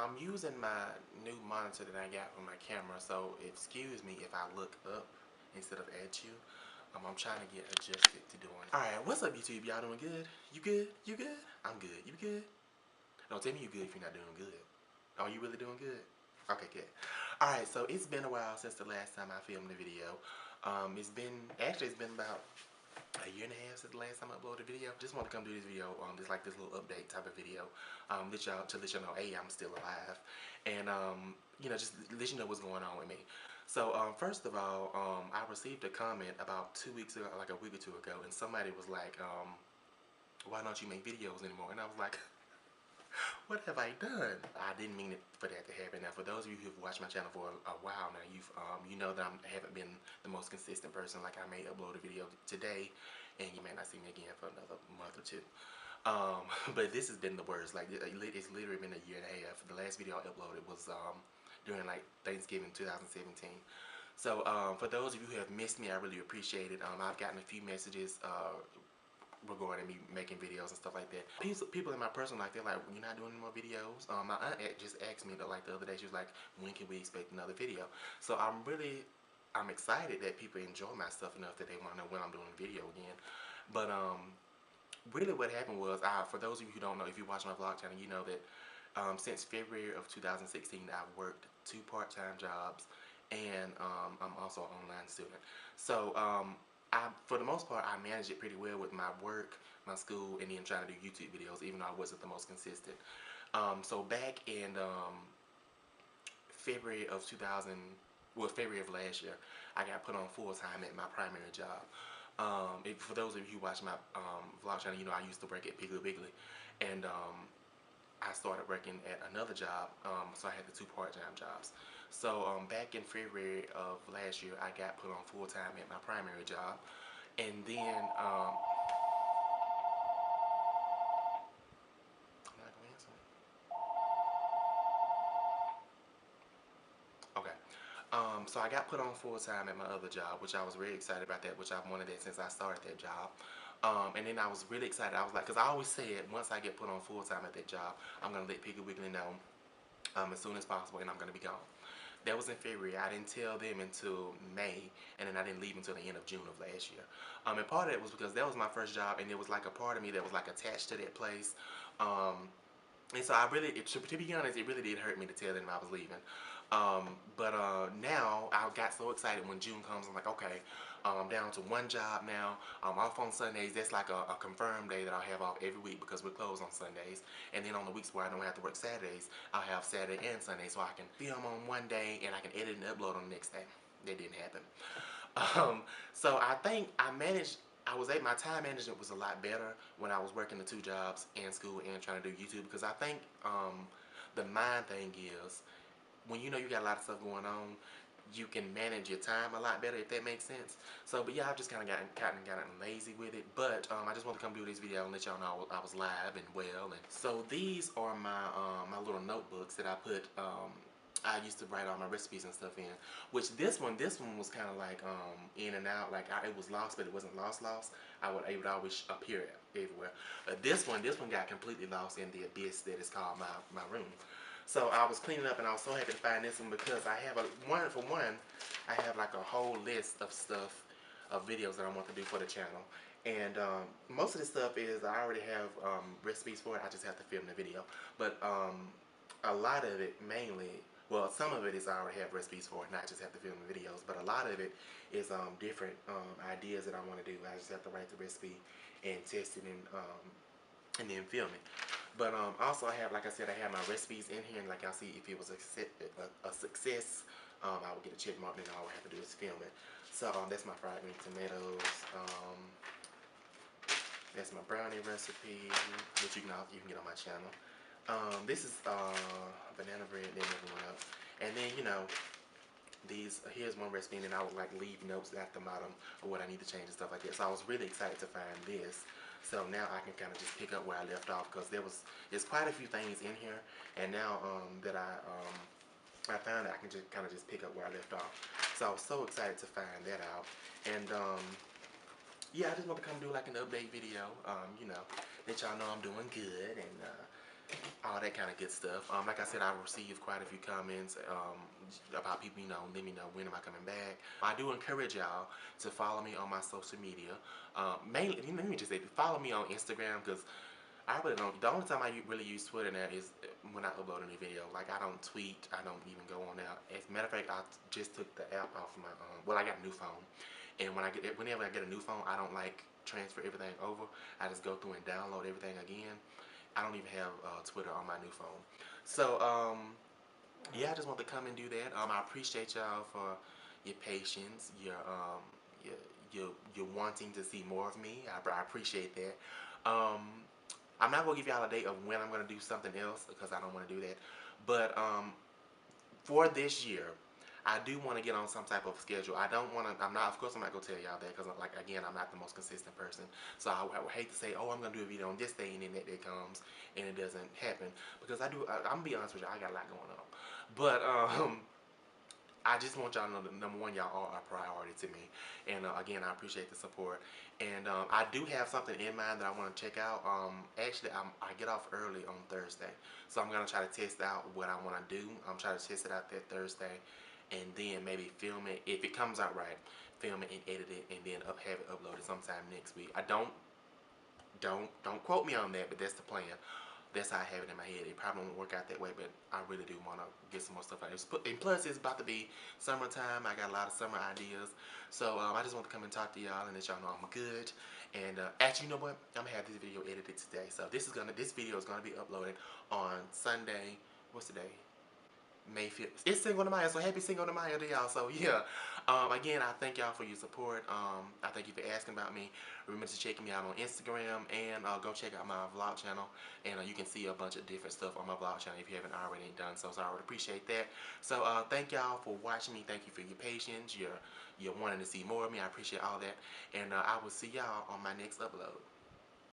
I'm using my new monitor that I got for my camera, so excuse me if I look up instead of at you. I'm trying to get adjusted to doing it. Alright, what's up YouTube? Y'all doing good? You good? You good? I'm good. You good? Don't tell me you good if you're not doing good. Are you really doing good? Okay, good. Alright, so it's been a while since the last time I filmed a video. It's been about a year and a half since the last time I uploaded a video. Just want to come do this video, just like this little update type of video, to let y'all know, hey, I'm still alive, and just let you know what's going on with me. So first of all, I received a comment about 2 weeks ago, like a week or two ago, and somebody was like, why don't you make videos anymore? And I was like, what have I done? I didn't mean it for that to happen. Now, for those of you who've watched my channel for a while now, you know that I haven't been the most consistent person. Like, I may upload a video today, and you may not see me again for another month or two. But this has been the worst. Like, it's literally been a year and a half. The last video I uploaded was during like Thanksgiving 2017. So for those of you who have missed me, I really appreciate it. I've gotten a few messages regarding me making videos and stuff like that. People in my personal life, they're like, you're not doing any more videos? My aunt just asked me, like, the other day, she was like, when can we expect another video? So I'm excited that people enjoy my stuff enough that they want to know when I'm doing a video again. But really what happened was, for those of you who don't know, if you watch my vlog channel, you know that since February of 2016, I've worked 2 part-time jobs, and I'm also an online student. So for the most part, I managed it pretty well with my work, my school, and then trying to do YouTube videos, even though I wasn't the most consistent. So back in February of February of last year, I got put on full-time at my primary job. For those of you who watch my vlog channel, you know I used to work at Piggly Wiggly, and I started working at another job, so I had the 2 part-time jobs. So back in February of last year, I got put on full-time at my primary job, and then I'm not gonna answer it. Okay. So I got put on full-time at my other job, which I was really excited about that, which I've wanted that since I started that job. And then I was really excited. I was like, because I always said, once I get put on full-time at that job, I'm going to let Piggly Wiggly know as soon as possible, and I'm going to be gone. That was in February. I didn't tell them until May, and then I didn't leave until the end of June of last year. And part of it was because that was my first job, and there was like a part of me that was like attached to that place. And so to be honest, it really did hurt me to tell them I was leaving. But now I got so excited when June comes. I'm like, okay, I'm down to 1 job now. I'm off on Sundays. That's like a confirmed day that I'll have off every week because we're closed on Sundays. And then on the weeks where I don't have to work Saturdays, I'll have Saturday and Sunday, so I can film on one day and I can edit and upload on the next day. That didn't happen. So I think my time management was a lot better when I was working the 2 jobs and school and trying to do YouTube, because I think the mind thing is, when you know you got a lot of stuff going on, you can manage your time a lot better, if that makes sense. So, but yeah, I've just kind of gotten lazy with it. But I just want to come do this video and let y'all know I was live and well. And so these are my my little notebooks that I put. I used to write all my recipes and stuff in. Which this one was kind of like in and out. Like it was lost, but it wasn't lost. It would always appear everywhere. This one got completely lost in the abyss that is called my room. So I was cleaning up, and I was so happy to find this one because I have I have like a whole list of stuff, of videos that I want to do for the channel. And most of the stuff is, I already have recipes for it. I just have to film the video. But a lot of it, some of it is I already have recipes for it, not just have to film the videos. But a lot of it is different ideas that I want to do. I just have to write the recipe and test it and then film it. But also I have, like I said, I have my recipes in here, and like y'all see, if it was a success, I would get a check mark, and all I have to do is film it. So that's my fried green tomatoes. That's my brownie recipe, which you can get on my channel. This is banana bread, then everyone else. And then here's one recipe, and then I would like leave notes at the bottom of what I need to change and stuff like that. So I was really excited to find this. So now I can kind of just pick up where I left off, because there's quite a few things in here, and now that I found it, I can just kind of just pick up where I left off. So I was so excited to find that out, and yeah, I just want to come do like an update video, let y'all know I'm doing good, and all that kind of good stuff. Like I said, I received quite a few comments about people, let me know when am I coming back. I do encourage y'all to follow me on my social media. Mainly, let me just say, follow me on Instagram because I really don't. The only time I really use Twitter now is when I upload a new video. Like I don't tweet. I don't even go on there. As a matter of fact, I just took the app off of my. Well, I got a new phone, and whenever I get a new phone, I don't like transfer everything over. I just go through and download everything again. I don't even have Twitter on my new phone. So yeah, I just want to come and do that. I appreciate y'all for your patience, your your wanting to see more of me. I appreciate that. Um, I'm not gonna give y'all a date of when I'm gonna do something else because I don't want to do that. But for this year, I do want to get on some type of schedule. I don't want to. I'm not. Of course, I'm not gonna tell y'all that because, like, again, I'm not the most consistent person. So I would hate to say, oh, I'm gonna do a video on this day, and then that day comes and it doesn't happen because I do. I'm gonna be honest with you. I got a lot going on, but I just want y'all to know that number one, y'all are a priority to me. And again, I appreciate the support. And I do have something in mind that I want to check out. Actually, I get off early on Thursday. So I'm going to try to test out what I want to do. I'm trying to test it out that Thursday. And then maybe film it. If it comes out right, film it and edit it. And then have it uploaded sometime next week. I don't quote me on that, but that's the plan. That's how I have it in my head. It probably won't work out that way, but I really do want to get some more stuff out. And plus, it's about to be summertime. I got a lot of summer ideas. So I just want to come and talk to y'all and let y'all know I'm good. And actually, you know what? I'm gonna have this video edited today. So this video is gonna be uploaded on Sunday. What's the day? May 5th. It's Cinco de Mayo, so happy Cinco de Mayo to y'all. So yeah, again, I thank y'all for your support. I thank you for asking about me. Remember to check me out on Instagram and go check out my vlog channel. And you can see a bunch of different stuff on my vlog channel if you haven't already done so. So I would appreciate that. So thank y'all for watching me. Thank you for your patience. You're wanting to see more of me. I appreciate all that. And I will see y'all on my next upload.